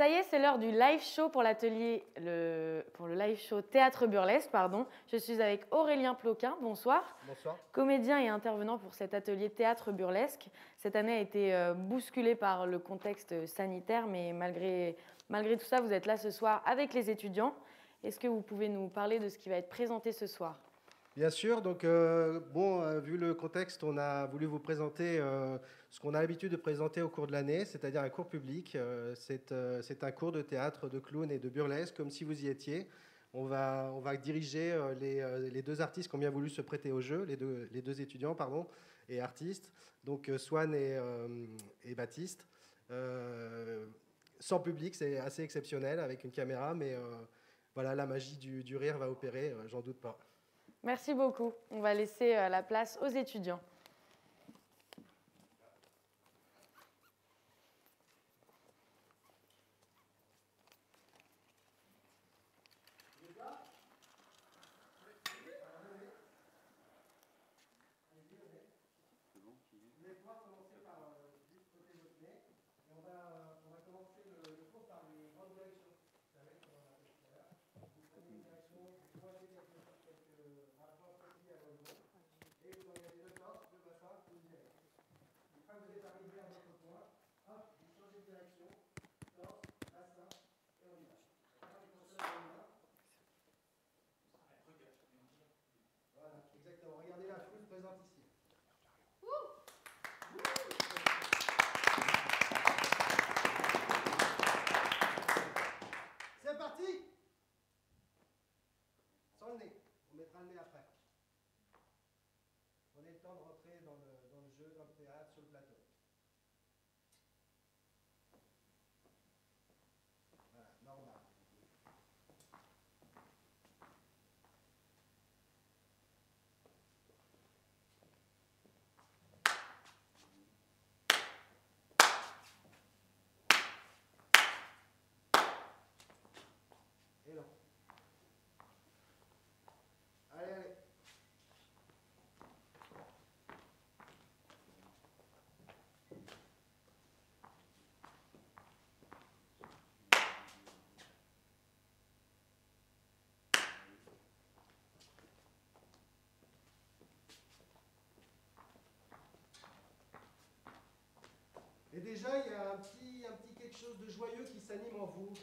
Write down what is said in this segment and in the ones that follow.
Ça y est, c'est l'heure du live show pour pour le live show Théâtre Burlesque, pardon. Je suis avec Aurélien Ploquin, bonsoir. Bonsoir. Comédien et intervenant pour cet atelier Théâtre Burlesque. Cette année a été bousculée par le contexte sanitaire, mais malgré tout ça, vous êtes là ce soir avec les étudiants. Est-ce que vous pouvez nous parler de ce qui va être présenté ce soir ? Bien sûr, donc vu le contexte, on a voulu vous présenter ce qu'on a l'habitude de présenter au cours de l'année, c'est-à-dire un cours public. C'est un cours de théâtre, de clown et de burlesque, comme si vous y étiez. On va diriger les deux artistes qui ont bien voulu se prêter au jeu, les deux étudiants, pardon, et artistes, donc Swan et Baptiste. Sans public, c'est assez exceptionnel avec une caméra, mais voilà, la magie du rire va opérer, j'en doute pas. Merci beaucoup. On va laisser la place aux étudiants. Regardez la foule présente ici. C'est parti. Sans le nez. On mettra le nez après. Prenez le temps de rentrer dans le jeu, dans le théâtre, sur le plateau. Voilà, normal. Et non. Allez, allez. Et déjà, il y a un petit quelque chose de joyeux qui s'anime en vous.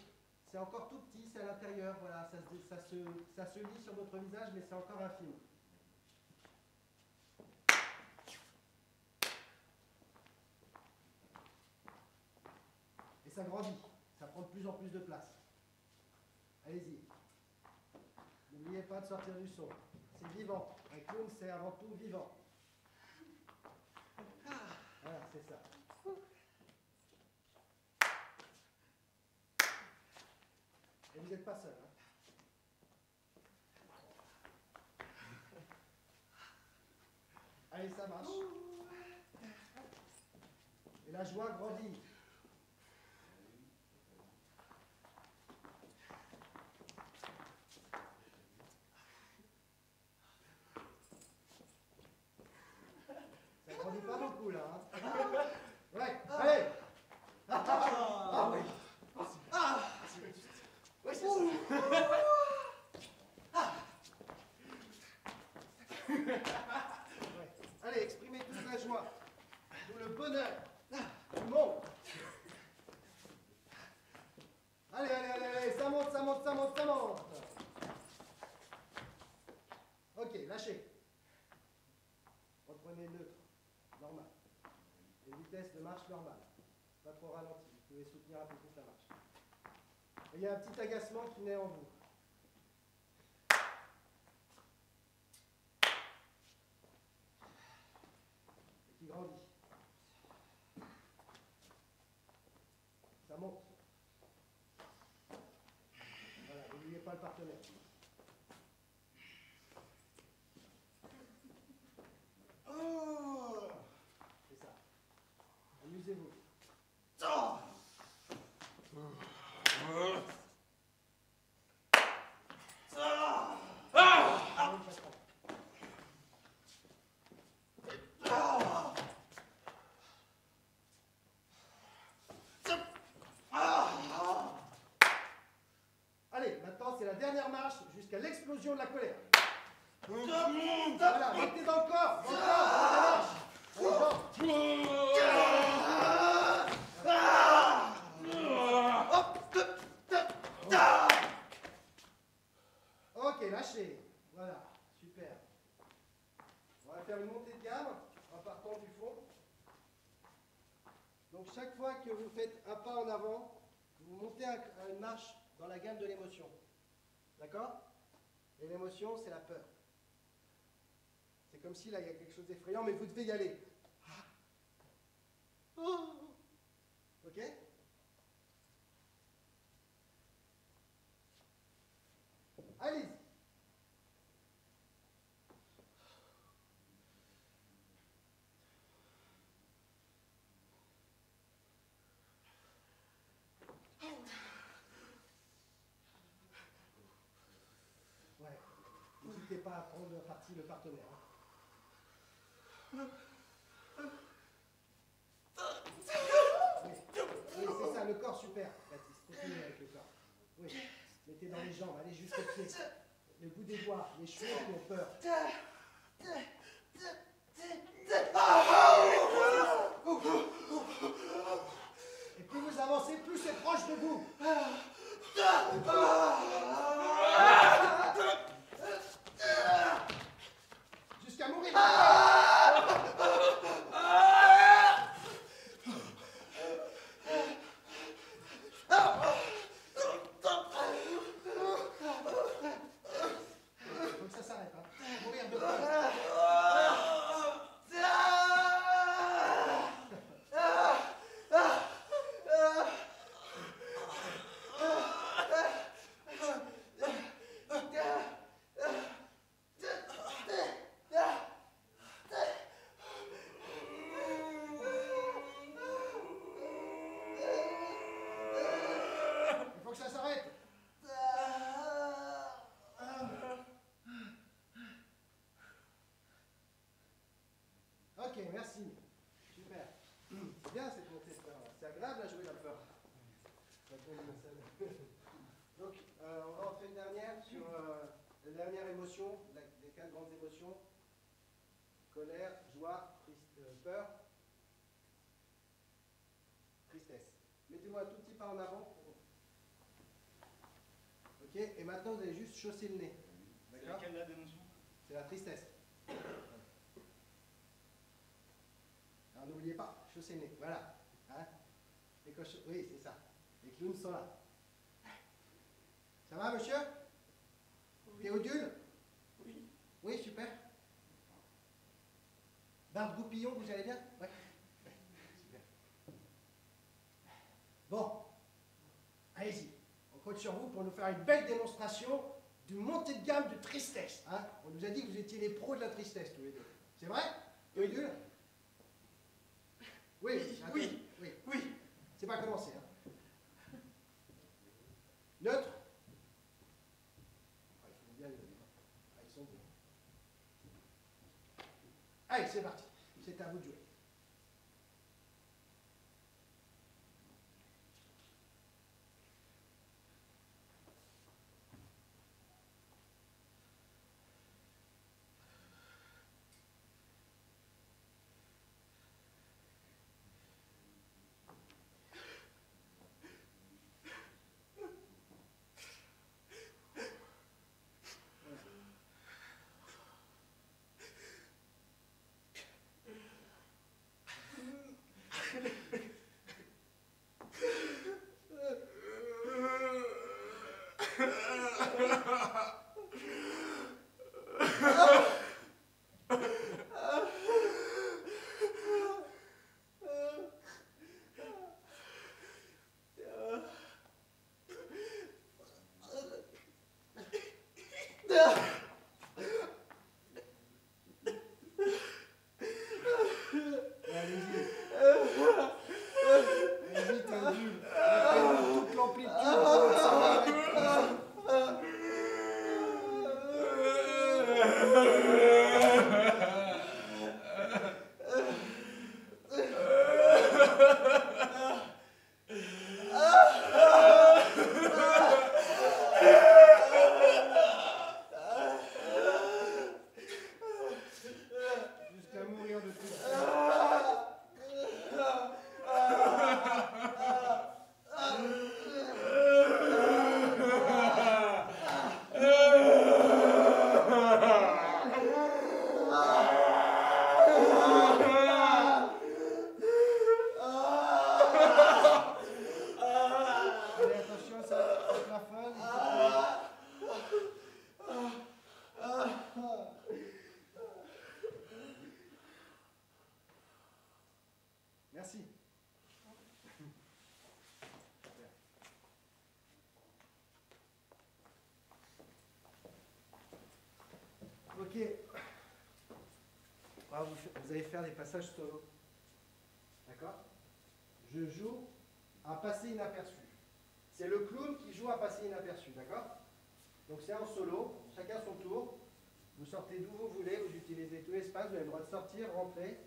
C'est encore tout petit, c'est à l'intérieur, voilà, ça se lit sur votre visage, mais c'est encore infime. Et ça grandit, ça prend de plus en plus de place. Allez-y. N'oubliez pas de sortir du son. C'est vivant. Un clown, c'est avant tout vivant. Voilà, c'est ça. Et vous n'êtes pas seul. Hein. Allez, ça marche. Et la joie grandit. Ça grandit pas beaucoup là. Hein. Ouais, allez. Ah oui. Oui, c'est ça. Ouais. Allez, exprimez toute la joie, tout le bonheur du monde. Allez, allez, allez, allez, ça monte, ça monte, ça monte, ça monte. Ok, lâchez. Reprenez neutre, normal. Et vitesse de marche normale. Pas trop ralenti, vous pouvez soutenir un peu plus la marche. Et il y a un petit agacement qui naît en vous. Et qui grandit. Ça monte. Voilà, n'oubliez pas le partenaire. Oh, c'est ça. Amusez-vous. Oh. jusqu'à l'explosion de la colère. Voilà, mettez dans le corps, dans la marche. Ok, lâchez. Voilà, super. On va faire une montée de gamme en partant du fond. Donc chaque fois que vous faites un pas en avant, vous montez une marche dans la gamme de l'émotion. D'accord? Et l'émotion, c'est la peur. C'est comme si là, il y a quelque chose d'effrayant, mais vous devez y aller. Ok? Allez-y. Ouais. N'hésitez pas à prendre parti le partenaire. Oui, c'est ça, le corps, super, Baptiste. Continuez avec le corps. Oui, mettez dans les jambes, allez jusqu'au pied. Le bout des doigts, les cheveux qui ont peur. Et plus vous avancez, plus c'est proche de vous. Jusqu'à mourir. Donc ça s'arrête, hein. Mourir de peur. Il faut que ça s'arrête. Ok, merci. Super. C'est bien cette montée de peur. C'est agréable à jouer la peur. Donc, on va en faire une dernière sur la dernière émotion, les 4 grandes émotions. Colère, joie, peur, tristesse. Mettez-moi un tout petit pas en avant. Ok, et maintenant vous allez juste chausser le nez. D'accord? C'est laquelle d'émotion? C'est la tristesse. Alors n'oubliez pas, chausser le nez. Voilà. Hein? Oui, c'est ça. Les clowns sont là. Ça va, monsieur? Oui. Théodule? Oui. Oui, super. Barbe Goupillon, vous allez bien? Ouais. Super. Bon. Allez-y. On compte sur vous pour nous faire une belle démonstration d'une montée de gamme de tristesse. Hein? On nous a dit que vous étiez les pros de la tristesse, tous les deux. C'est vrai? Théodule? Oui. Oui. Oui. Oui. C'est pas commencé. Hein? Neutre? Ah, il faut bien les donner. Ah, ils sont bons. Allez, c'est parti. C'est à vous de jouer. Alors, vous allez faire des passages solo. D'accord? Je joue à passer inaperçu. C'est le clown qui joue à passer inaperçu, d'accord? Donc c'est en solo, chacun son tour. Vous sortez d'où vous voulez, vous utilisez tout l'espace, vous avez le droit de sortir, rentrer.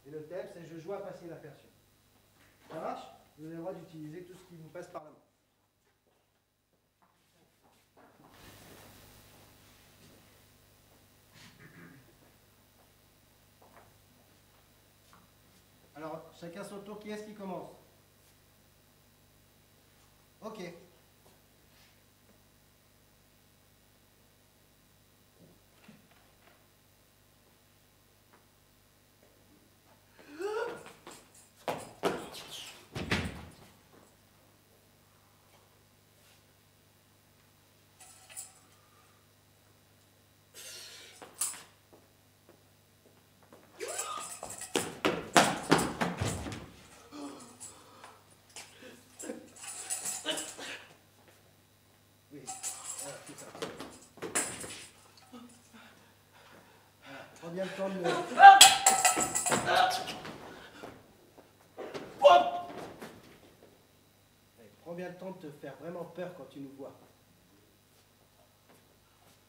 Et le thème, c'est je joue à passer inaperçu. Ça marche? Vous avez le droit d'utiliser tout ce qui vous passe par la main. Alors, chacun son tour, qui est-ce qui commence? Ok. Oui, voilà, c'est ça. Voilà, prends bien le temps de... Allez, prends bien le temps de te faire vraiment peur quand tu nous vois.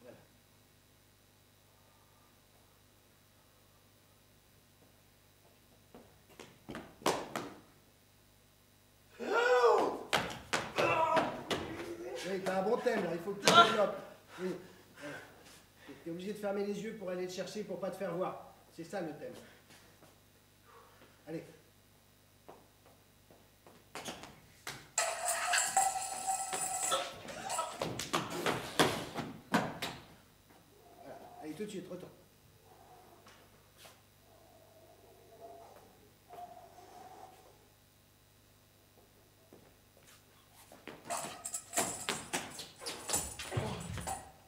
Voilà. Oui, t'as un bon thème là, il faut que tu développes. Oui, voilà. T'es obligé de fermer les yeux pour aller te chercher pour pas te faire voir. C'est ça le thème. Allez. Voilà. Allez, tout de suite, retourne.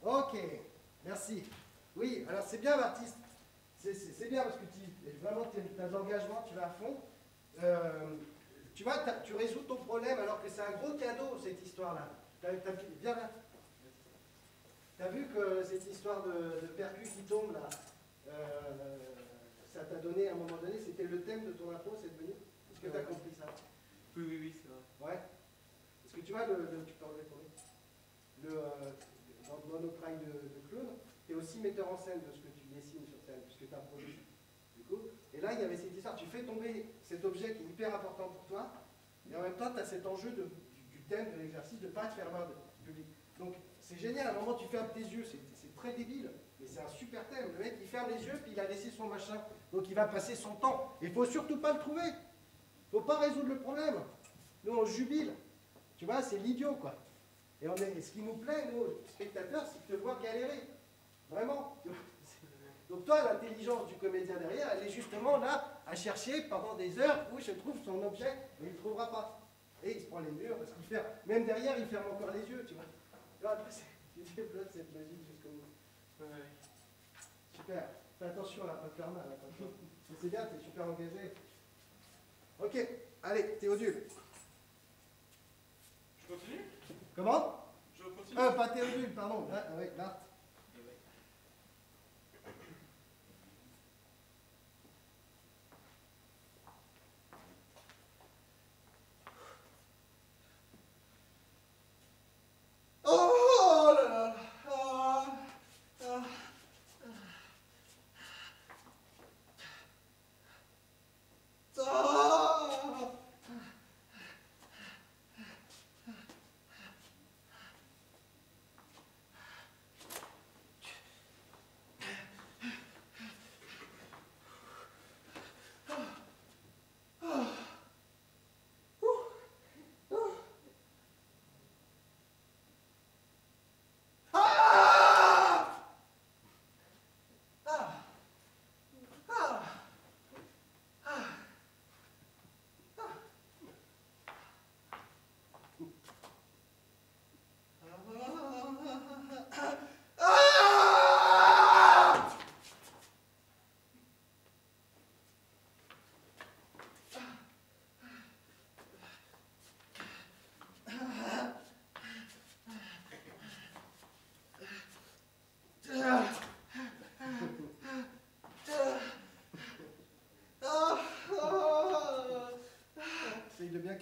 Ok, merci. Oui, alors c'est bien, Baptiste. C'est bien parce que vraiment, tu as de l'engagement, tu vas à fond. Tu vois, tu résous ton problème alors que c'est un gros cadeau, cette histoire-là. Viens là. T'as vu que cette histoire de percu qui tombe, là, ça t'a donné, à un moment donné, c'était le thème de ton impro, c'est devenu? Est-ce que tu as compris ça? Oui, c'est vrai. Ouais. Parce que tu vois, tu peux enlever ton nez. Dans nos travails de clown, tu es aussi metteur en scène de ce que tu dessines sur scène, puisque tu as produit. Du coup, et là, il y avait cette histoire, tu fais tomber cet objet qui est hyper important pour toi, et en même temps, tu as cet enjeu du thème de l'exercice de ne pas te faire voir du public. Donc, c'est génial, à un moment, tu fermes tes yeux, c'est très débile, mais c'est un super thème. Le mec, il ferme les yeux, puis il a laissé son machin, donc il va passer son temps. Il ne faut surtout pas le trouver. Il ne faut pas résoudre le problème. Nous, on jubile. Tu vois, c'est l'idiot, quoi. Et ce qui nous plaît, nous, spectateurs, c'est de te voir galérer. Vraiment. Donc toi, l'intelligence du comédien derrière, elle est justement là, à chercher pendant des heures où je trouve son objet, mais il ne trouvera pas. Et il se prend les murs, parce qu'il ferme. Même derrière, il ferme encore les yeux, tu vois. Là, après, tu développes cette magie jusqu'au bout. Ouais. Super. Fais attention là, pas te faire mal. Mais c'est bien, t'es super engagé. Ok, allez, Théodule. Je continue? Comment? Je continue? Pas Théodule, pardon. Là, avec Marthe. Oh là là! Ah, ah, ah.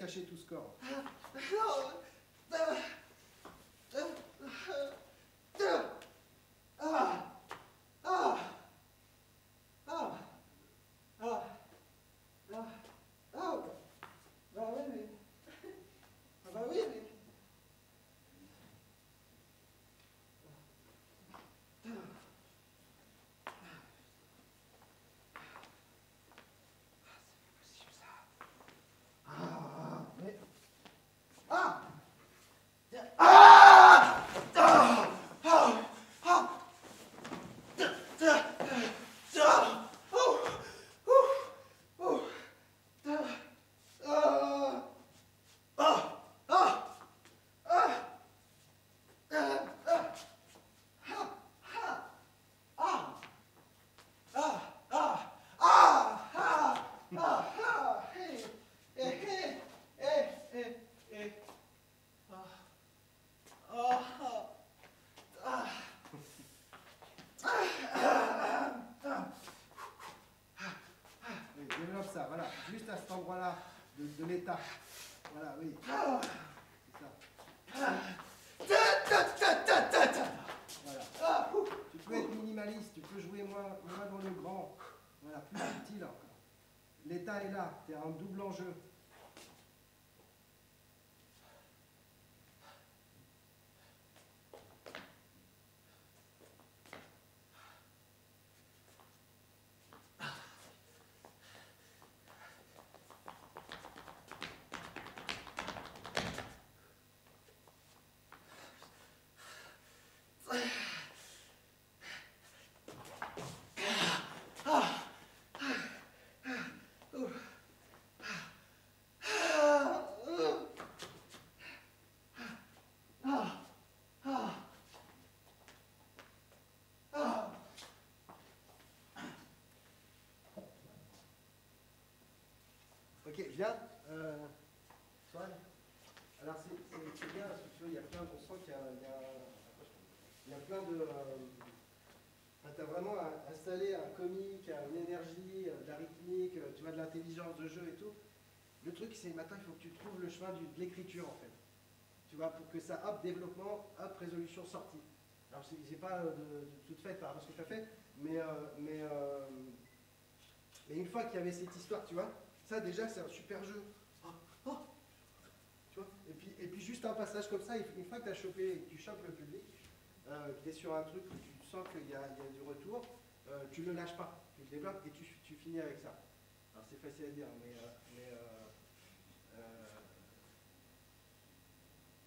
cacher tout ce corps. Développe ça, voilà, juste à cet endroit-là de l'état. Voilà, oui. C'est ça. Voilà. Tu peux être minimaliste, tu peux jouer moins dans le grand. Voilà, plus subtil encore. L'état est là, tu es un double enjeu. Ok, viens. Swan. Alors c'est bien parce que tu vois, il y a plein, on sent qu'il y a plein de... tu as vraiment installé un comique, une énergie, de la rythmique, tu vois, de l'intelligence de jeu et tout. Le truc, c'est maintenant, il faut que tu trouves le chemin de l'écriture, en fait. Tu vois, pour que ça, hop, développement, hop, résolution, sortie. Alors, c'est pas de toute faite par rapport à ce que tu as fait, mais une fois qu'il y avait cette histoire, tu vois, ça, déjà, c'est un super jeu. Oh, oh, tu vois, et puis juste un passage comme ça, une fois que tu as chopé, et que tu chopes le public, que tu es sur un truc où tu sens qu'il y a du retour, tu ne le lâches pas, tu le développes et tu finis avec ça. Alors c'est facile à dire,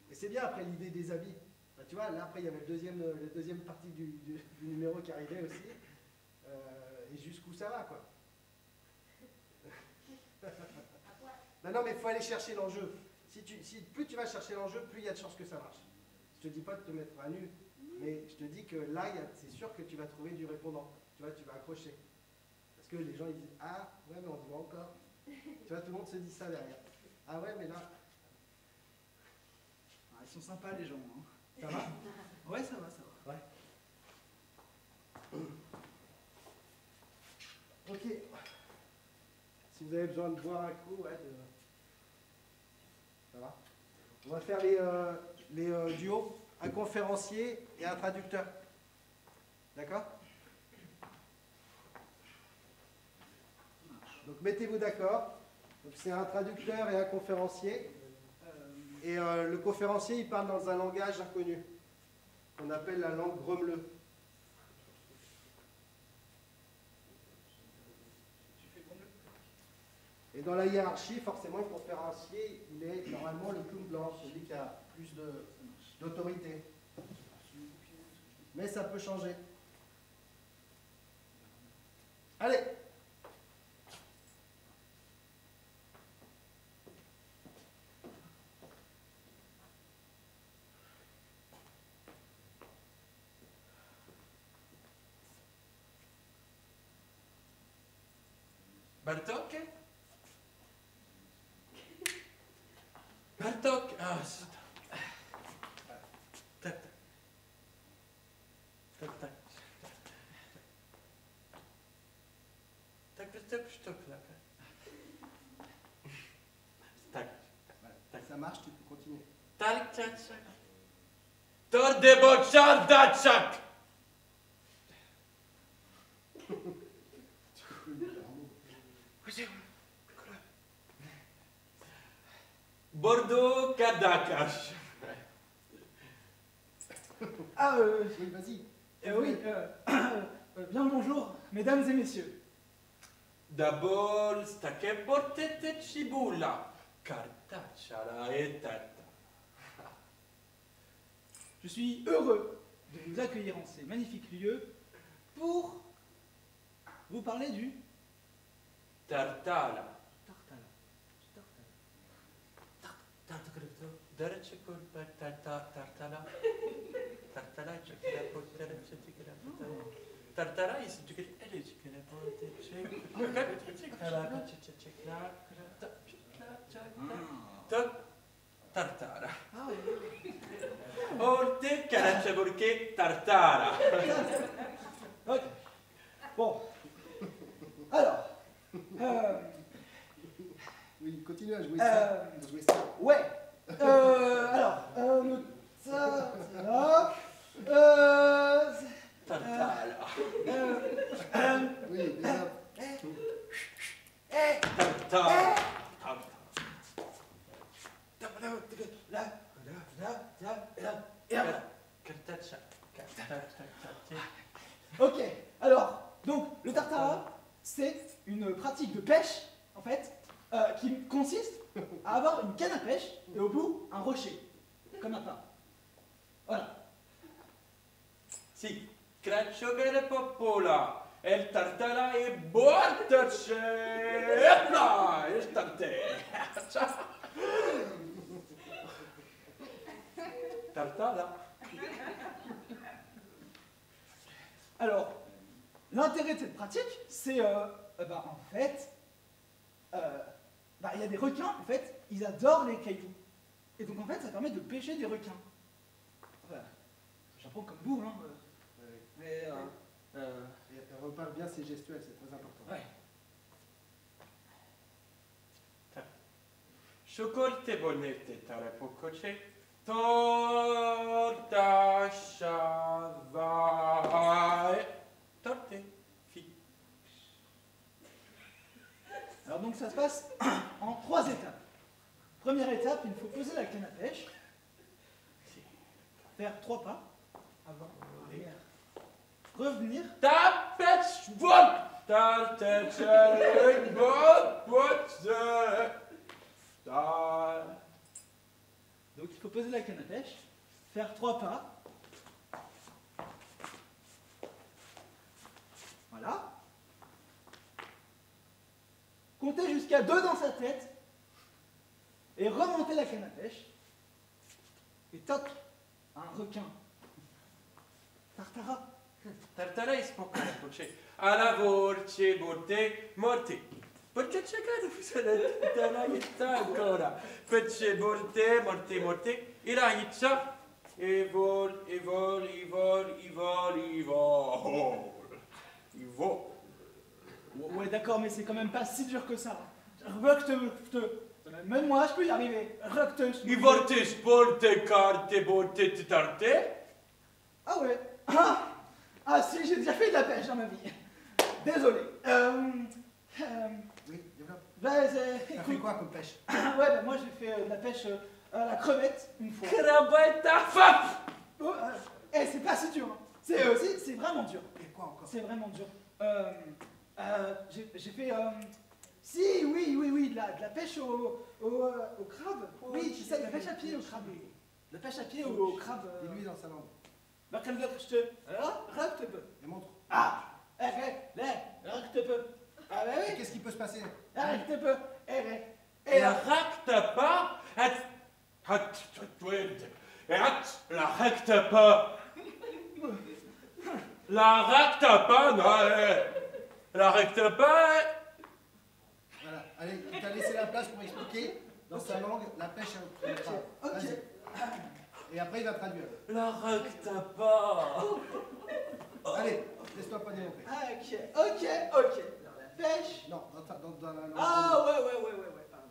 et c'est bien après l'idée des habits. Enfin, tu vois, là après il y avait la deuxième partie du numéro qui arrivait aussi, et jusqu'où ça va quoi. Non mais il faut aller chercher l'enjeu. Plus tu vas chercher l'enjeu, plus il y a de chances que ça marche. Je te dis pas de te mettre à nu, mais je te dis que là, c'est sûr que tu vas trouver du répondant. Tu vois, tu vas accrocher. Parce que les gens, ils disent « Ah, ouais, mais on te voit encore. » Tu vois, tout le monde se dit ça derrière. « Ah ouais, mais là... » Ah, ils sont sympas, les gens. Hein. Ça va? Ouais, ça va, ça va. Ouais. Ok. Si vous avez besoin de boire un coup, ouais, ça va? On va faire les duos, un conférencier et un traducteur. D'accord? Donc mettez-vous d'accord. C'est un traducteur et un conférencier. Et le conférencier, il parle dans un langage inconnu, qu'on appelle la langue grommeleux. Et dans la hiérarchie, forcément, le conférencier, il est normalement le clown blanc, celui qui a plus d'autorité. Mais ça peut changer. Allez! Bartok? Bartok! Ah, tac, tac. Tac, tac. Tak, tak, tak, tak. Tak. marche, tu peux continuer. Tartachak. Tordebochardachak. Bordeaux Kadakash. Ah, Oui, vas-y. oui, bien le bonjour, mesdames et messieurs. D'abord, stake portete chibula. Kartachala et tata. Je suis heureux de vous accueillir en ces magnifiques lieux pour vous parler du Tartala. tartala. Tartala. Tartala. Tartala, Tartara, il s'est dit qu'elle est Tartara. Ah oui. Orte Carachaburke Tartara. Ok. Bon. Alors. Oui, continue à jouer ça. À jouer ça. Ouais. Alors. Ça. Tartala. Oui, déjà. Tartara. Ok, alors, donc le tartara, c'est une pratique de pêche, en fait, qui consiste à avoir une canne à pêche et au bout, un rocher, comme un pain. Voilà. Si, Cracciogere Popola, El Tartala e Bortace, Epla, e Tarte. Tartala. Alors, l'intérêt de cette pratique, c'est, en fait, il y a des requins, en fait, ils adorent les cailloux. Et donc, en fait, ça permet de pêcher des requins. Voilà. J'apprends comme vous, hein. Mais, Et repart bien ses gestuels, c'est très important. ouais. Chocolte bonette tare pococe, torta chavae, torte, fi. Alors donc ça se passe en 3 étapes. Première étape, il faut poser la canne à pêche, faire 3 pas, avant, arrière, revenir, Tapech bon, tartech bon, donc il faut poser la canne à pêche, faire 3 pas, voilà, compter jusqu'à 2 dans sa tête, et remonter la canne à pêche, et toc, un requin. Tartara. Tartara is poco poce. Alla vorce borte morte. Perché c'è che tartara sta ancora. Perché borte morte morte. Ira itcha. Evol. Ouais, d'accord, mais c'est quand même pas si dur que ça. Même moi, je peux y arriver. I vorte sporte carte borte tarte. Ah ouais. Ah si, j'ai déjà fait de la pêche dans ma vie. Désolé. Oui, développe. Bah, T'as fait quoi comme pêche? Ouais, bah moi j'ai fait de la pêche à la crevette une fois. Crabetta fap. Oh, c'est pas si dur. Hein. C'est vraiment dur. Et quoi encore? C'est vraiment dur. J'ai fait... Si, oui, de la pêche au crabe. Oui, tu sais, de la pêche à pied au crabe. De la pêche à pied au crabe. Dis-lui dans sa langue. Bah, quand je te... Raktepe. Et montre. Ah, Raktepe. Ah bah Et oui. qu'est-ce qui peut se passer? Raktepe. Et la recte pas. La recte pas. La recte pas, non. La recte pas. Voilà. Allez, il t'a laissé la place pour expliquer dans sa langue la pêche au crabe. Ok. Vas-y. Et après, il va traduire. La recte pas. Allez, laisse-toi pas démontrer. Ah, ok. Alors, la pêche... Non, dans la langue. Ah, ouais, pardon.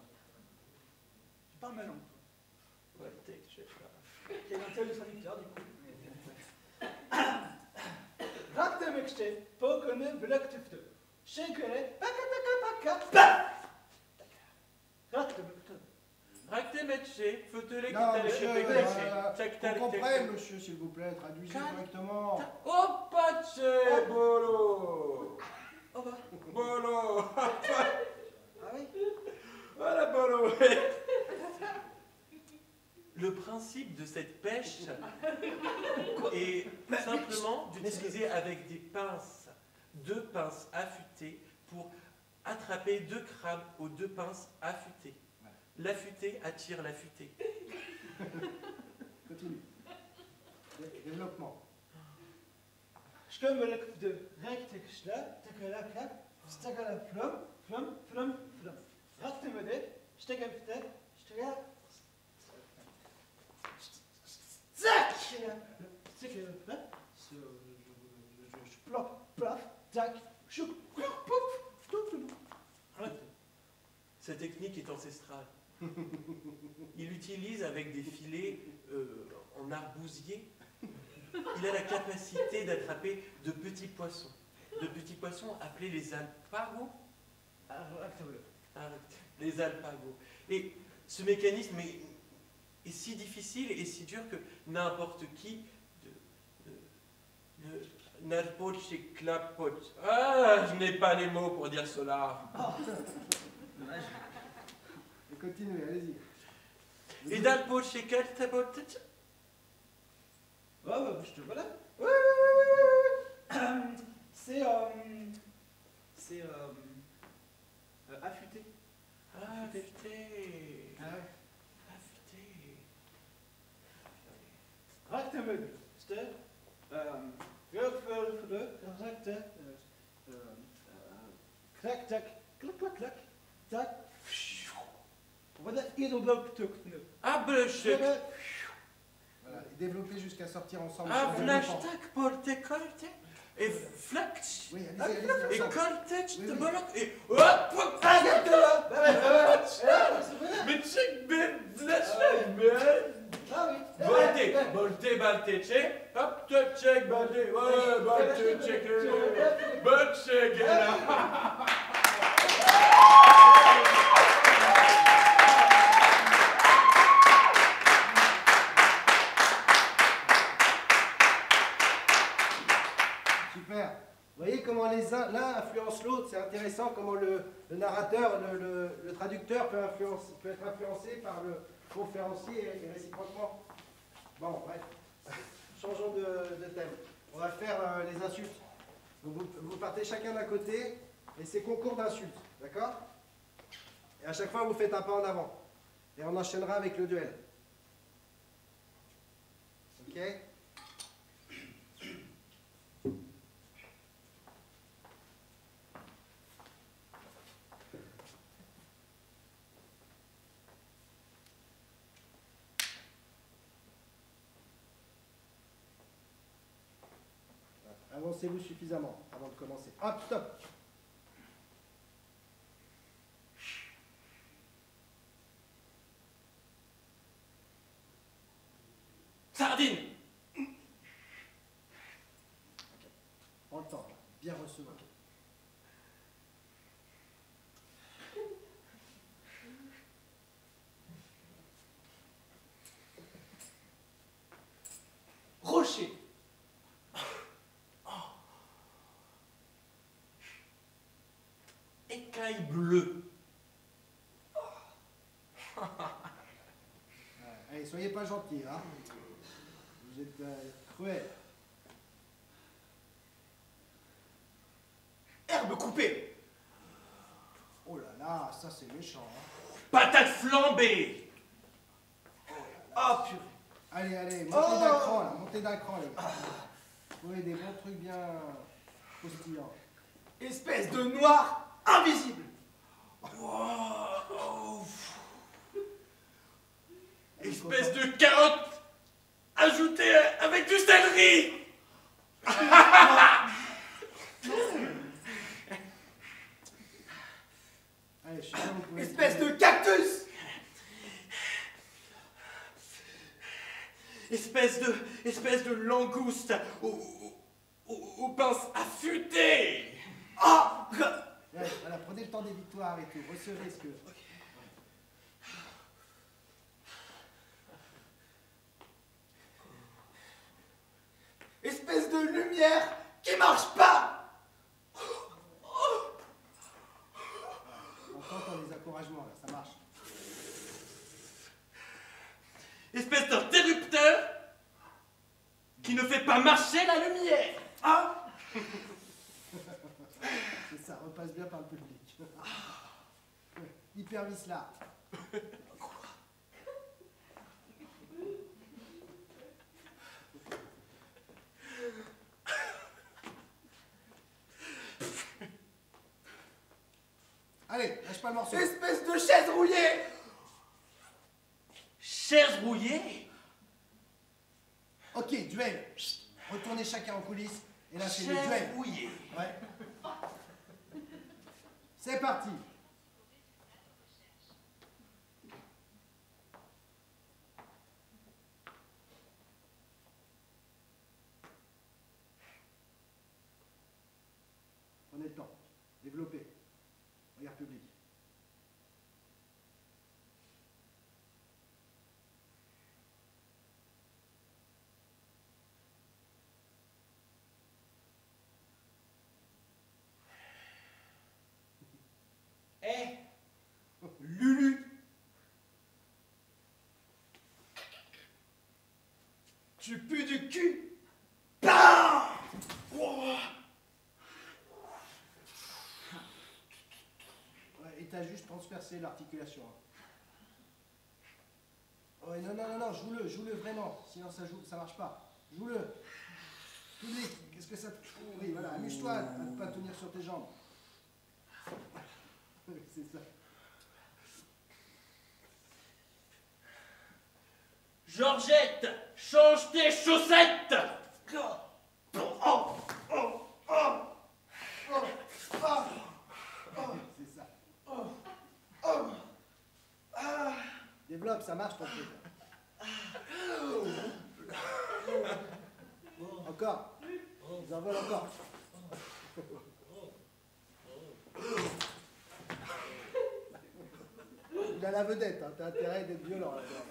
Je parle ma langue. Qui est l'intérêt du traducteur, du coup. Raktemekste, pokone, blaktifte. Shenkele, pakataka, Raktemekste. Raktemetsche, fotele, Non, monsieur, kitale, on comprenne, monsieur, s'il vous plaît, traduisez correctement. Oh, pace, bolo. Oh bah. Bolo. Ah oui. Voilà, bolo. Le principe de cette pêche est tout simplement d'utiliser avec des pinces, 2 pinces affûtées pour attraper 2 crabes aux 2 pinces affûtées. L'affûté attire l'affûté. Continue. Développement. Shkemelekte, rektekste, tekelaka, stakala flum, flum, flum, flum. Raktemede, stekefte, stekala. Zac! C'est que là, je plop, plaf, tac, choup, pouf, tout. Sa technique est ancestrale. Il utilise avec des filets en arbousier. Il a la capacité d'attraper de petits poissons. De petits poissons appelés les alpagos. Les alpagos. Et ce mécanisme est si difficile et si dur que n'importe qui n'arpoche et clapoche. Ah, je n'ai pas les mots pour dire cela. Et continuez, allez-y. Et d'alpoche et clapoche. Ouais, je te voilà. Ouais. C'est affûté. Affûté. Ah ouais. Affûté. Raktemede, ste, rakte, krak, tak, klak, tak. Voilà, ils ont bloqué tout. Ah, blöchek. Voilà, et développez jusqu'à sortir ensemble. Ah, sur le flashtac, développement. porte, colte. Et flax. Oui, allez-y, Et ensemble. colte, Oui, de oui. bolok. Et hop. Arrête-le. Mais check, ben, blöchek, Ah oui. Bolte, balteche. Hop, check, balte. Ouais, balte, check. Bochek, là. Super. Vous voyez comment l'un influence l'autre, c'est intéressant comment le narrateur, le traducteur peut être influencé par le conférencier et réciproquement. Bon, bref, changeons de thème. On va faire les insultes. Donc vous partez chacun d'un côté et c'est concours d'insultes, d'accord? Et à chaque fois vous faites un pas en avant. Et on enchaînera avec le duel. Ok? Avancez-vous suffisamment avant de commencer. Hop, stop. Sardine. Prends le temps, là. Bien recevoir. Rocher. Écaille bleue. Allez, soyez pas gentils, hein. Vous êtes cruel. Herbe coupée. Oh là là, ça c'est méchant, hein. Patate flambée. Ah purée. Allez, montez d'un cran, là. Montez d'un cran, les gars. Trouvez des bons trucs bien postillants. Espèce de noir invisible. Wow. Espèce de carotte ajoutée avec du céleri. Allez, je suis sûr, vous pouvez... Espèce de cactus. Espèce de langouste aux pinces affûtées. Ah! Ouais, voilà, prenez le temps des victoires et tout. Recevez ce que... Espèce de lumière qui marche pas. On entend les encouragements, là, ça marche. Espèce d'interrupteur qui ne fait pas marcher la lumière. Ah! C'est ça, repasse bien par le public. Hyper là. Allez, lâche pas le morceau. Espèce de chaise rouillée. Chaise rouillée. Ok, duel. Retournez chacun en coulisses. Et là, c'est le Chaise duel. rouillée. Ouais. C'est parti. Prenez le temps. Développez. Regard public. Eh, Lulu, tu pues du cul. Bam! Ouais, et t'as juste transpercé l'articulation. Ouais, non, joue-le vraiment. Sinon ça marche pas. Joue-le. Public, qu'est-ce que ça te... Oui, voilà, amuse-toi à ne pas tenir sur tes jambes. C'est ça. Georgette, change tes chaussettes. C'est ça. Développe, ça marche ton truc. Encore. Ils en veulent encore. Il a la vedette, hein. T'as intérêt d'être violent là-dedans.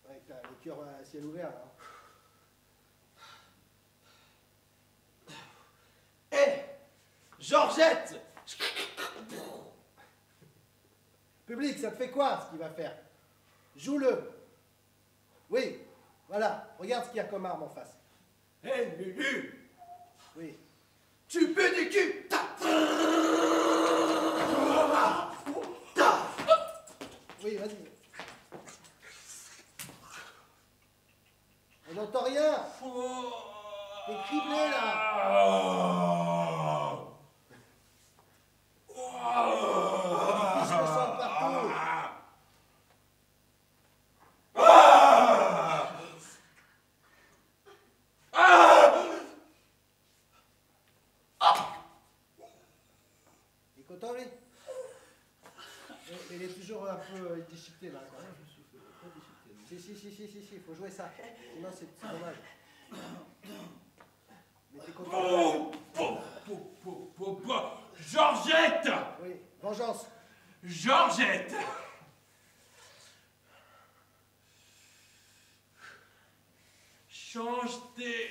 Ouais, t'as le cœur à ciel ouvert là. Eh, Georgette. Public, ça te fait quoi ce qu'il va faire? Joue-le. Oui, voilà. Regarde ce qu'il y a comme arme en face. Eh, Lulu, Oui. tu pues du cul. Oui, vas-y. On n'entend rien. T'es criblé là. Je le sens partout. Il est content lui? Il est toujours un peu déchiqueté là. Quand même. Si, faut jouer ça. Sinon c'est dommage. Mais t'es content? Georgette! Oui, vengeance. Georgette! Change tes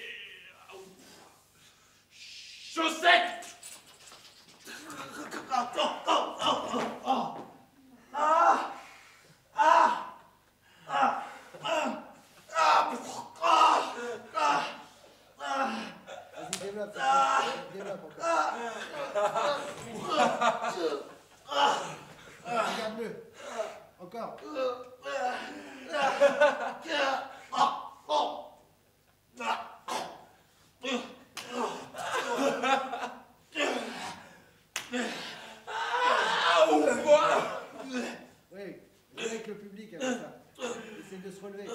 chaussettes! Vas-y, développe. Développe encore. Regarde-le. Encore. Oui, avec le public avec ça. Essaye de se relever.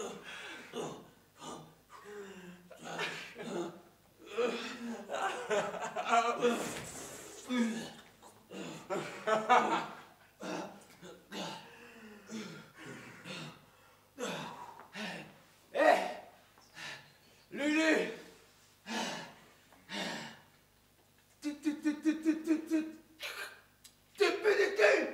Lulu! Tu peux du cul!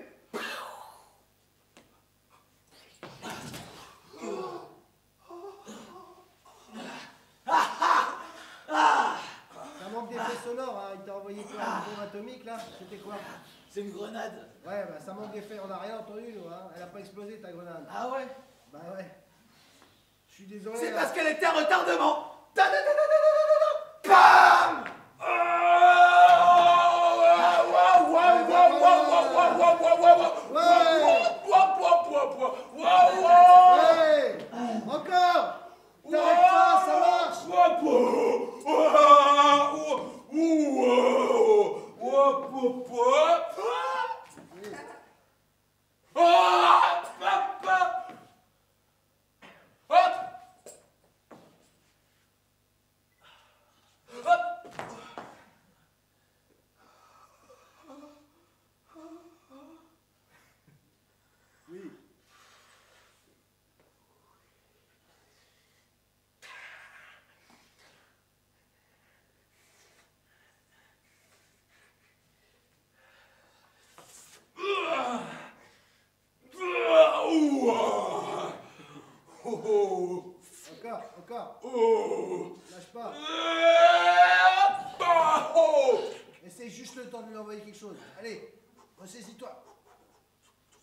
Ça manque d'effets sonores, hein. Il t'a envoyé quoi, une bombe atomique là? C'était quoi? C'est une grenade. Ouais, bah ça manque d'effets, on n'a rien entendu nous, hein. Elle a pas explosé ta grenade. Ah ouais? Bah ouais. Je suis désolé. C'est hein. parce qu'elle était à retardement. Bam! Ouais! Encore! T'arrêtes pas, ça marche! Oui. Encore. Lâche pas. Essaye juste le temps de lui envoyer quelque chose. Allez, ressaisis-toi.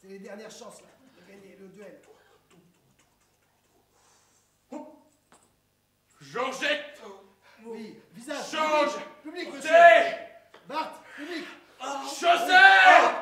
C'est les dernières chances là, de gagner le duel. Georgette! Oui, visage. Change! Public, monsieur. T'es! Bart, public. Chaussette!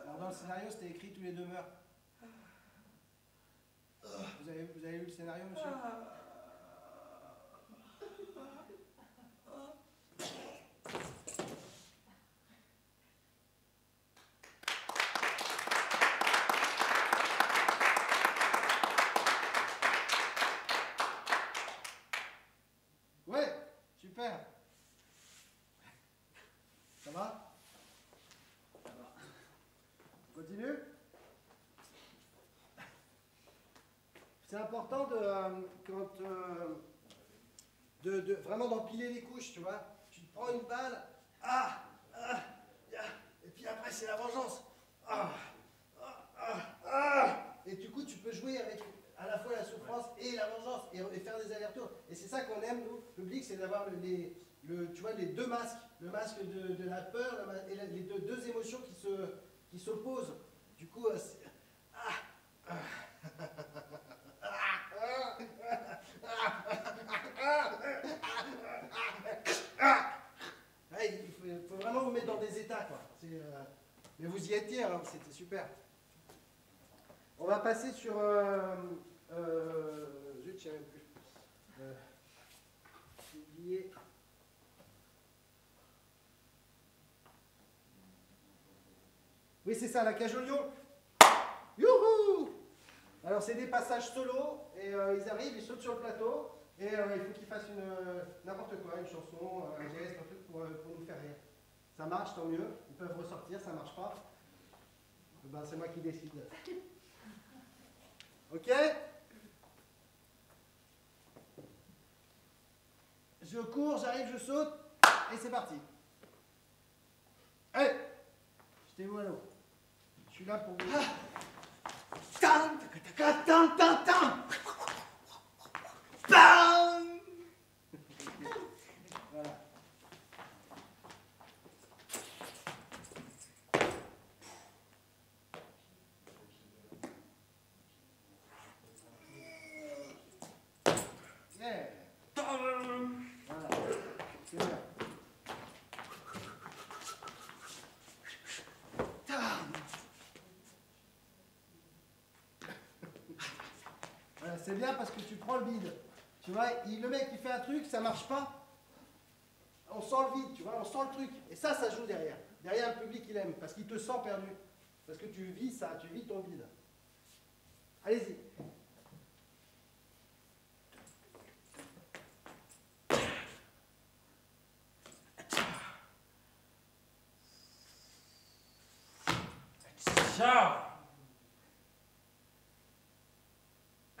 Alors dans le scénario, c'était écrit tous les 2 meurtres. Vous avez lu le scénario, monsieur? Ouais, super. Ça va? Ça va. On continue? C'est important de vraiment d'empiler les couches, tu vois. Tu te prends une balle, et puis après c'est la vengeance. Et du coup tu peux jouer avec à la fois la souffrance et la vengeance et faire des allers-retours. Et c'est ça qu'on aime nous, le public, c'est d'avoir tu vois, les deux masques, le masque de la peur et les deux émotions qui s'opposent. Du coup, ouais, il faut vraiment vous mettre dans des états, quoi. Mais vous y étiez, hein, c'était super. On va passer sur... je ne sais même plus. J'ai oublié. Oui, c'est ça, la cage au lion. Youhou! Alors, c'est des passages solo, et ils arrivent, ils sautent sur le plateau, et il faut qu'ils fassent n'importe quoi, une chanson, un geste, un truc pour nous faire rire. Ça marche, tant mieux. Ils peuvent ressortir, ça marche pas. Ben, c'est moi qui décide. Ok? Je cours, j'arrive, je saute, et c'est parti. Allez! Jetez-vous à l'eau. Je suis là pour vous. Tan, tac, tan, tan, tan. Bam! Voilà. Yeah. Voilà. C'est bien. Tan. c'est bien parce que tu prends le vide. Tu vois, le mec il fait un truc, ça marche pas. On sent le vide, tu vois, on sent le truc. Et ça joue derrière. Derrière, le public il aime parce qu'il te sent perdu. Parce que tu vis ça, tu vis ton vide. Allez-y. Ciao.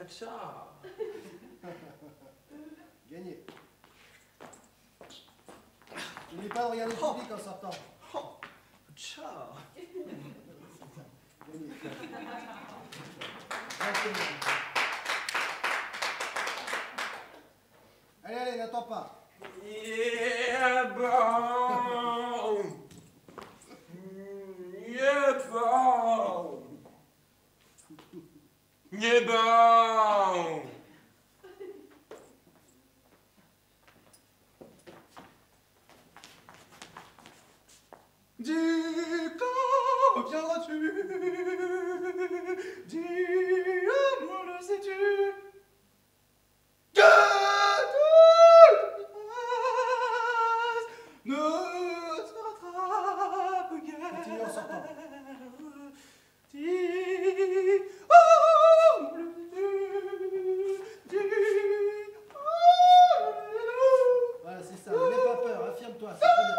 Ciao. Gagné. N'oublie pas de regarder le public en sortant. Ciao. Gagné. Allez, n'attends pas. Yeah, bon. Yeah, bon. Yeah, bon. Dis quand viendras-tu? Dis-moi le sais-tu? Que toute phrase ne se rattrape guère. Continue en sortant. Dis, oh, le dis, oh, Voilà, c'est ça. N'aie pas peur, affirme-toi. C'est très bien.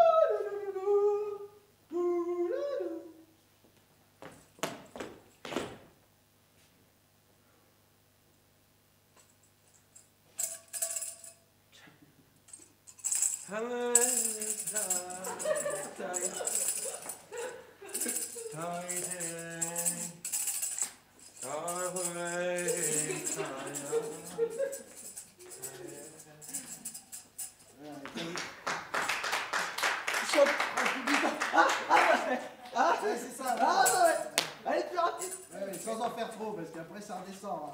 Ouais, c'est ça. Ah, ouais. Allez, plus rapide. Ouais, sans en faire trop, parce qu'après ça redescend. Hein.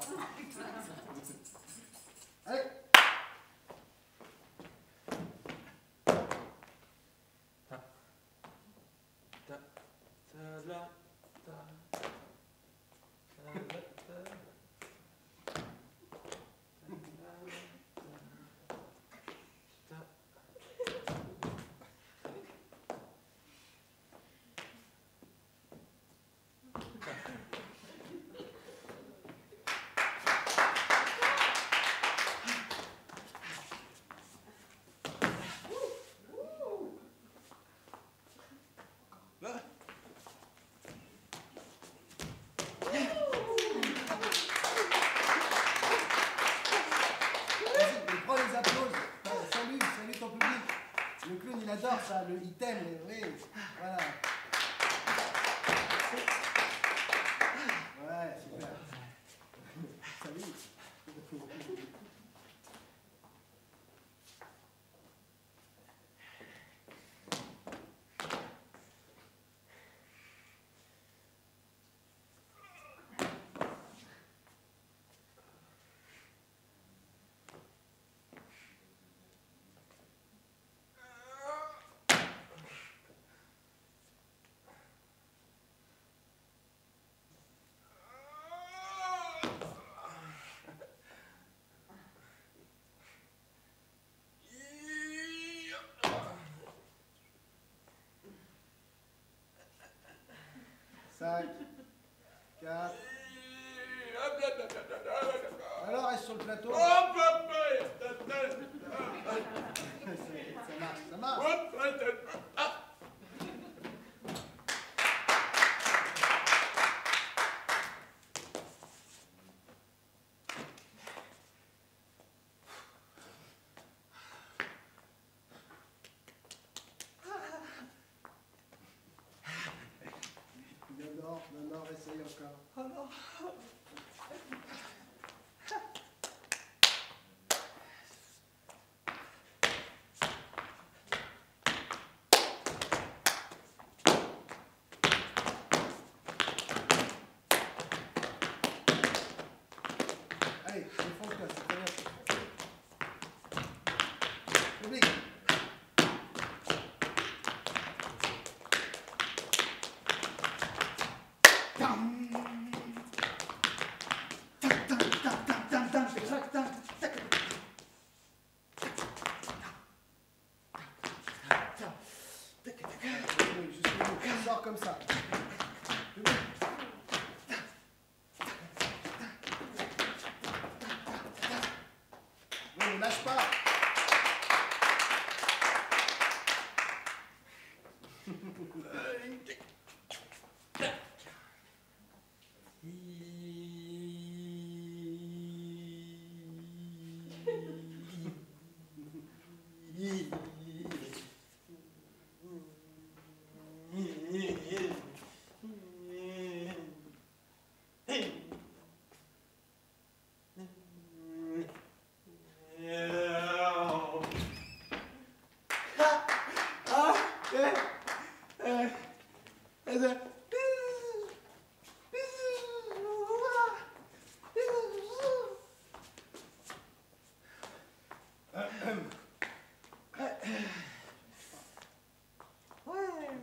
Allez. Salut ton public. Le clown, il adore ça, il t'aime. Oui, voilà. Ouais, super. Salut. Cinq, 4. Alors, reste sur le plateau. Ça marche, ça marche. Non, essaye encore. Allez, défonce-toi, c'est très bien. Public. lâche pas.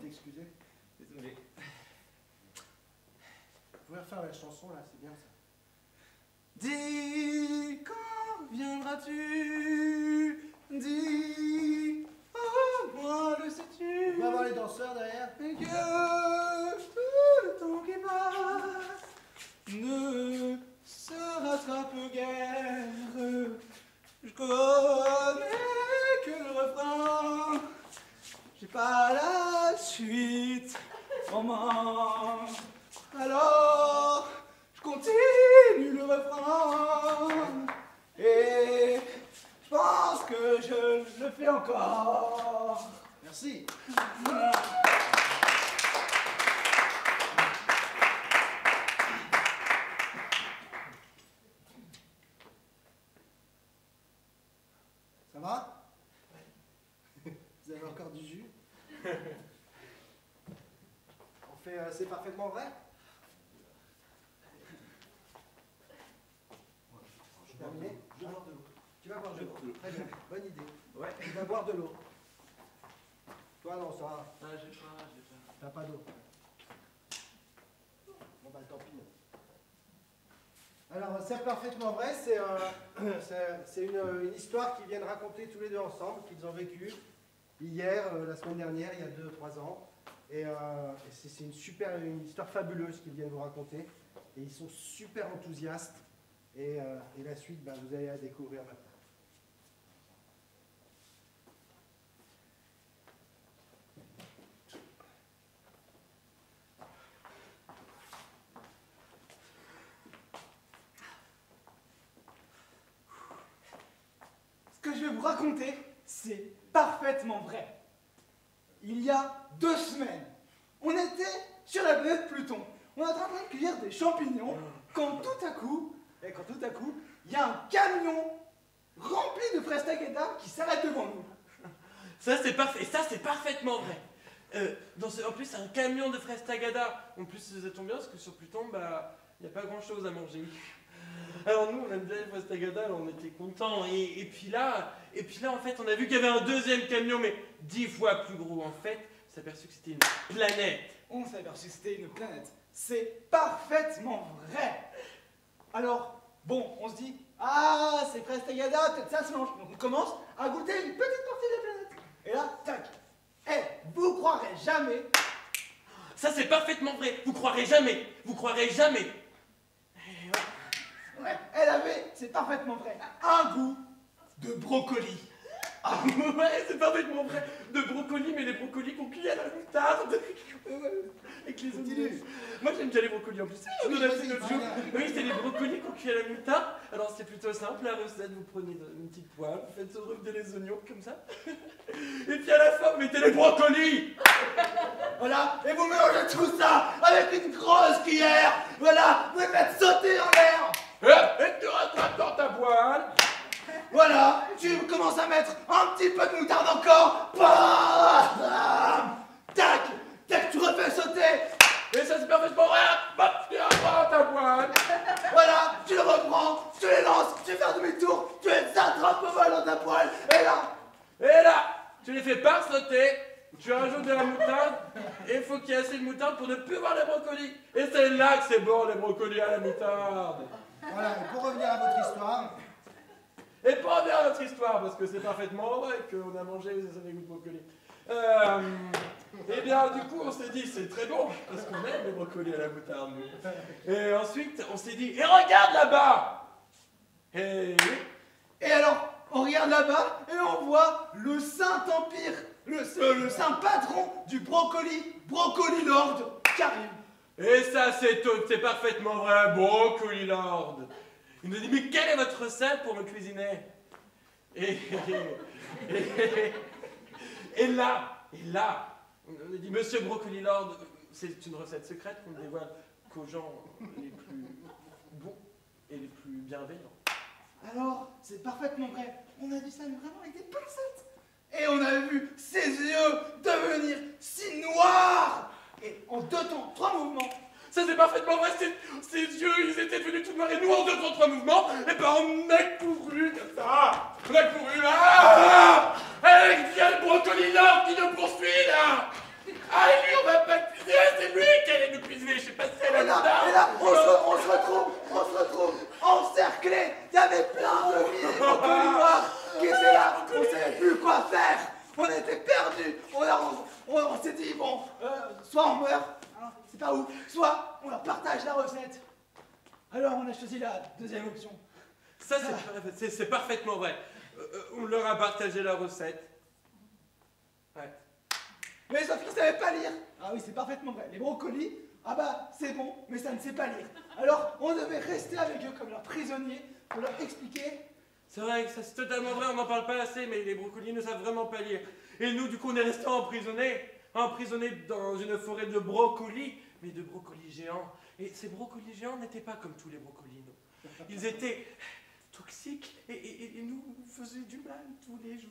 Excusez. Désolé. Vous pouvez refaire la chanson là, c'est bien ça. Dis, quand viendras-tu? Dis, oh, moi le sais-tu? On peut avoir les danseurs derrière? Et que tout le temps qui passe ne se rattrape guère. Je connais que le refrain, j'ai pas la suite en main. Alors, je continue le refrain et je pense que je le fais encore. Merci. Ça va? Vous avez encore du jus? On fait c'est parfaitement vrai? Terminé? Je vais boire de l'eau. Tu vas boire de l'eau. Très bien, bonne idée. Ouais. Tu vas boire de l'eau. Toi non, ça va. Ah, j'ai pas. T'as pas d'eau. Bon bah tant pis. Alors c'est parfaitement vrai, c'est une histoire qu'ils viennent raconter tous les deux ensemble, qu'ils ont vécu hier, la semaine dernière, il y a 2-3 ans. Et c'est une histoire fabuleuse qu'ils viennent vous raconter. Et ils sont super enthousiastes. Et la suite, bah, vous allez la découvrir maintenant. Ce que je vais vous raconter, c'est parfaitement vrai. Il y a 2 semaines, on était sur la planète Pluton. On était en train de cueillir des champignons quand tout à coup, il y a un camion rempli de fraises Takeda qui s'arrête devant nous. Ça c'est parfait, et ça c'est parfaitement vrai. En plus un camion de fraises Tagada. En plus ça tombe bien parce que sur Pluton, bah, il n'y a pas grand chose à manger. Alors nous on aime bien les fraises Tagada, alors on était contents. Et puis là en fait on a vu qu'il y avait un deuxième camion, mais 10 fois plus gros en fait. On s'est aperçu que c'était une planète. On s'est aperçu que c'était une planète. C'est parfaitement vrai. Alors, bon, on se dit, ah, c'est fraises Tagada, peut-être ça se mange. Donc on commence à goûter une petite partie de la planète. Et là, tac. Vous croirez jamais. Ça c'est parfaitement vrai, vous croirez jamais. Ouais, elle avait, c'est parfaitement vrai, un goût de brocoli. Ah ouais, c'est parfaitement vrai. De brocolis, mais les brocolis qu'on cuit à la moutarde. Avec les oignons. Moi j'aime bien les brocolis en plus. Oui, On a vas-y, fait l'autre très jour. bien. Oui, c'est les brocolis qu'on cuit à la moutarde. Alors c'est plutôt simple, la recette, vous prenez une petite poêle, vous faites revenir les oignons comme ça. Et puis à la fin, vous mettez les brocolis. Voilà, et vous mélangez tout ça avec une grosse cuillère. Voilà, vous les faites sauter en l'air. Et tu rattrapes dans ta poêle. Voilà, tu commences à mettre un petit peu de moutarde encore. Bam, tac, tac, tu refais sauter. Et ça c'est parfaitement vrai. Hop, tu rattrapes ta poêle. Voilà, tu le reprends, tu les lances, tu fais un demi-tour, tu les attrapes au vol dans ta poêle. Et là, tu les fais pas sauter. Tu rajoutes de la moutarde. Et il faut qu'il y ait assez de moutarde pour ne plus voir les brocolis. Et c'est là que c'est bon les brocolis à la moutarde. Voilà, et pour revenir à votre histoire, Et pour revenir à notre histoire, parce que c'est parfaitement vrai qu'on a mangé des goûts de brocoli. Et bien, du coup, on s'est dit, c'est très bon, parce qu'on aime les brocolis à la moutarde, nous. Et ensuite, on s'est dit, et regarde là-bas. Et Et alors, on regarde là-bas et on voit le Saint-Empire, le saint patron du brocoli, Brocoli Lord, qui arrive. Et ça, c'est parfaitement vrai, Brocoli Lord. Il nous dit, mais quelle est votre recette pour me cuisiner? Et là, on nous dit, Monsieur Brocoli Lord, c'est une recette secrète qu'on ne dévoile qu'aux gens les plus bons et les plus bienveillants. Alors, c'est parfaitement vrai. On a dit ça mais vraiment avec des pincettes. Et on a vu ses yeux devenir si noirs. Et en 2 temps, 3 mouvements. Ça, c'est parfaitement vrai, ses yeux, ils étaient devenus tout noirs et nous, en 2 temps, 3 mouvements, et ben on a couru comme ça. On a couru, avec le Brocoli Lord qui nous poursuit, là. Ah, et lui, on va pas le cuisiner, c'est lui qui allait nous cuisiner, je sais pas si c'est Et là, on se retrouve encerclés. Il y avait plein de milliers de brocolis noirs qui étaient là. On savait plus quoi faire. On était perdus. On s'est dit, bon, soit on meurt, hein, c'est pas où, soit on leur partage la recette. Alors on a choisi la deuxième option. Ça, c'est parfaitement vrai. On leur a partagé la recette. Ouais. Mais sauf qu'ils savaient pas lire. Ah oui, c'est parfaitement vrai. Les brocolis, ah bah c'est bon, mais ça ne sait pas lire. Alors on devait rester avec eux comme leurs prisonniers pour leur expliquer. C'est vrai que ça, c'est totalement vrai, on n'en parle pas assez, mais les brocolis ne savent vraiment pas lire. Et nous, du coup, on est restés emprisonnés dans une forêt de brocolis, mais de brocolis géants. Et ces brocolis géants n'étaient pas comme tous les brocolis, non. Ils étaient toxiques et nous faisaient du mal tous les jours.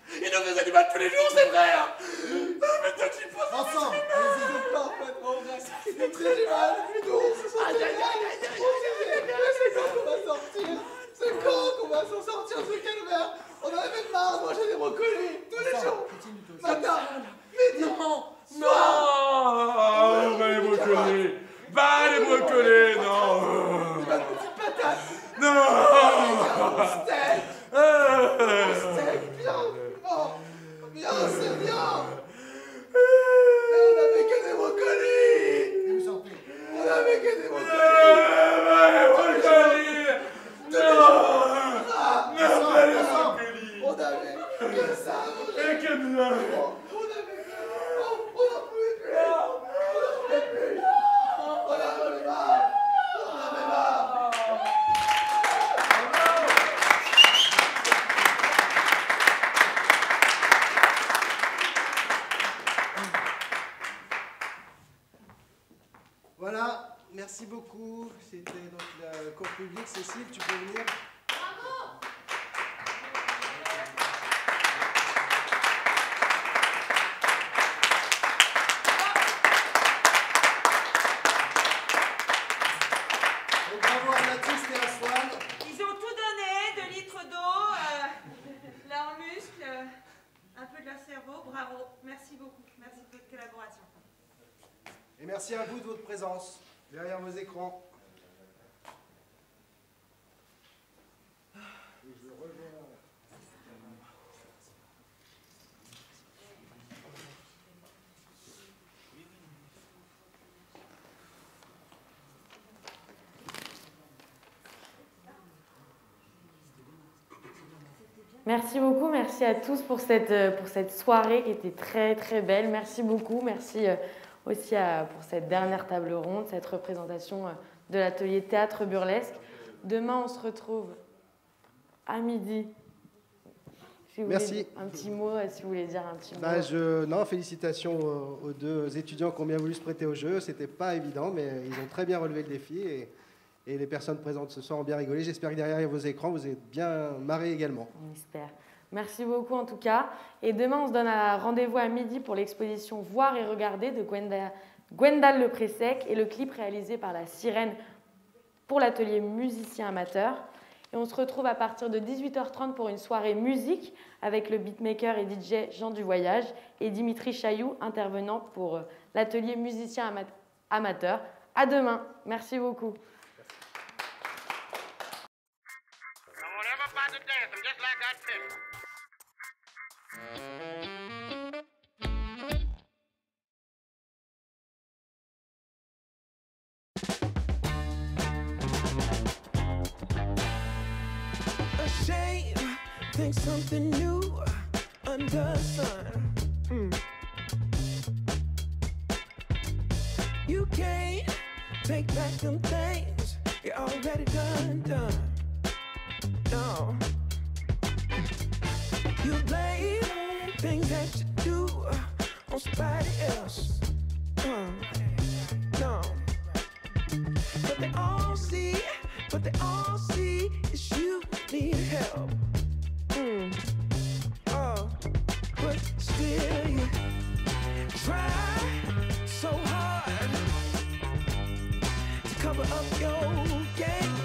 Ils nous faisaient du mal tous les jours, c'est vrai, hein. Mais toi, tu penses que Ensemble, C'est parfaitement vrai. C'est très du mal, plutôt. C'est quand qu'on va sortir. C'est quand qu'on va s'en sortir de ce calvaire. On en avait marre de manger des brocolis tous les jours. Matin, midi, Non, pas les brocolis. Pas les brocolis, non. des petites patates. Non. Steak. Steak, bien. Oh, bien, c'est bien. Mais on avait que des brocolis. Vous sortez. On avait que des brocolis. Pas les brocolis. Non. Pas les brocolis. On avait que ça à manger. Et que bien. On n'en pouvait plus. On en avait marre. Voilà, merci beaucoup. C'était donc le cours public. Cécile, tu peux venir? Donc, bravo à Baptiste et à Swan. Ils ont tout donné, 2 litres d'eau, leurs muscles, un peu de leur cerveau. Bravo, merci beaucoup. Merci de votre collaboration. Et merci à vous de votre présence derrière vos écrans. Merci beaucoup, merci à tous pour cette soirée qui était très très belle. Merci beaucoup, merci aussi pour cette dernière table ronde, cette représentation de l'atelier théâtre burlesque. Demain, on se retrouve à midi. Si vous Merci. voulez un petit mot, si vous voulez dire un petit mot. Non, félicitations aux 2 étudiants qui ont bien voulu se prêter au jeu. C'était pas évident, mais ils ont très bien relevé le défi et les personnes présentes ce soir ont bien rigolé. J'espère que derrière vos écrans, vous êtes bien marrés également. On espère. Merci beaucoup en tout cas. Et demain, on se donne rendez-vous à midi pour l'exposition Voir et Regarder de Gwendal Le Pressec et le clip réalisé par la Sirène pour l'atelier musicien amateur. Et on se retrouve à partir de 18h30 pour une soirée musique avec le beatmaker et DJ Jean du Voyage et Dimitri Chailloux intervenant pour l'atelier musicien amateur. À demain. Merci beaucoup. can't think something new under the sun. You can't take back them things you already done. No. You blame things that you do on somebody else. No. But they all see is you need help. Oh, but still you try so hard to cover up your game.